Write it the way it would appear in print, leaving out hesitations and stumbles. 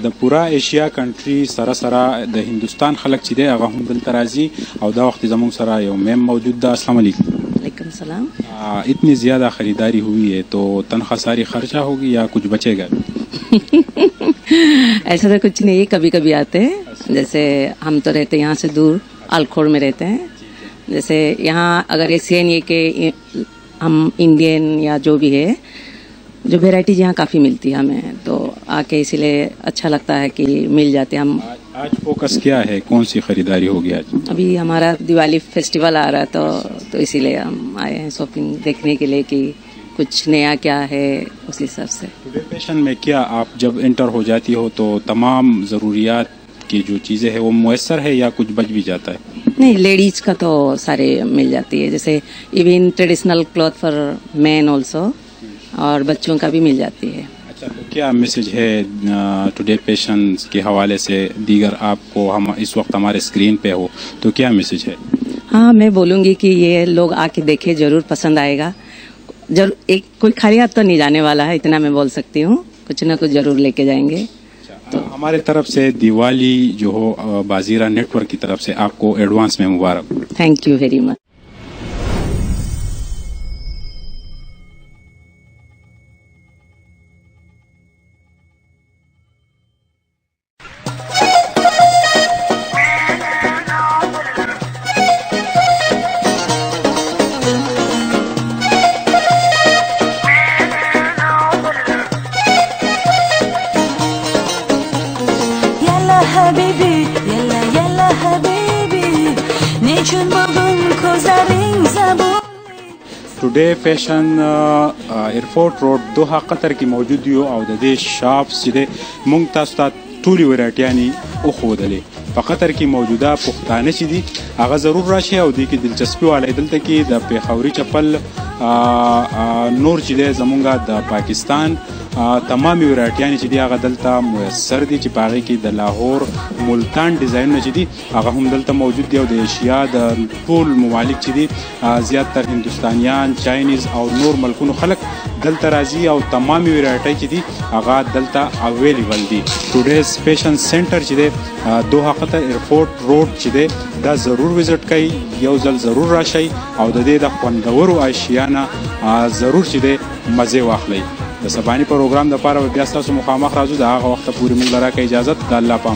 د پورا ایشیا کنټری سره سره د هندوستان خلک چې دی هغه هم دلته راځي او دا وخت زموږ سره یو میم موجود ده. السلام علیکم. वालेकुम सलाम. इतनी ज़्यादा ख़रीदारी हुई है तो तनख्वाह सारी खर्चा होगी या कुछ बचेगा? ऐसा तो कुछ नहीं है, कभी कभी आते हैं. जैसे हम तो रहते हैं यहाँ से दूर, आलखोड़ में रहते हैं. जैसे यहाँ अगर एशियन ये के हम इंडियन या जो भी है, जो वेराइटीज यहाँ काफ़ी मिलती है हमें, तो आके इसीलिए अच्छा लगता है कि मिल जाते हैं हम. आज फोकस क्या है, कौन सी खरीदारी होगी आज? अभी हमारा दिवाली फेस्टिवल आ रहा है तो इसीलिए हम आए हैं शॉपिंग देखने के लिए कि कुछ नया क्या है, उस हिसाब से. टुडे फैशन में क्या आप जब एंटर हो जाती हो तो तमाम ज़रूरियात की जो चीज़ें हैं वो मुयस्सर है या कुछ बच भी जाता है? नहीं, लेडीज का तो सारे मिल जाती है. जैसे even traditional cloth for man also, और बच्चों का भी मिल जाती है. अच्छा, तो क्या मैसेज है टुडे फैशन के हवाले से? दीगर आपको हम इस वक्त हमारे स्क्रीन पे हो तो क्या मैसेज है? हाँ, मैं बोलूँगी कि ये लोग आके देखे, जरूर पसंद आएगा. जरूर एक कोई खाली हाथ तो नहीं जाने वाला है, इतना मैं बोल सकती हूँ. कुछ ना कुछ जरूर लेके जाएंगे. तो हमारे तरफ से दिवाली जो हो बाजीरा नेटवर्क की तरफ से आपको एडवांस में मुबारक. Thank you very much. حبيبي يلا يلا حبيبي نيشون بابن كوزارين زبوني. Today fashion airport road Doha قطر کې موجود یو او د دې شاپس چې مونږ تاسو ته ټولې ورایټیانې وښودلې. په قطر کې موجوده پښتانه چې دي هغه ضرور راشي او دې کې دلچسپي والی دلته کې د پیښوري چپل نور چې دی زمونږ د پاکستان تمامي ورایټیانې چې دي هغه دلته میسر دي چې په هغې کې د لاهور ملتان ډیزاینونه چې دي هغه هم دلته موجود دي او د ایشیا د ټول ممالک چې دي زیاتتر هندوستانیان، چاینیز او نور ملکونو خلک دلته راځي او تمامي ورایټۍ چې دي هغه دلته اویلیبل دي. ټوډیز فیشن سنټر چې دی دوحه قطر ایرپورټ روډ چې دی دا ضرور وزټ کوئ، یو ځل ضرور راشئ او د دې د خوندورو اشیا نه ضرور چې دی مزې واخلئ. د سباني پروګرام دپاره به بیا ستاسو مخامخ راځو. د هغه وخته پورې موږ له راکړئ اجازت. د الله په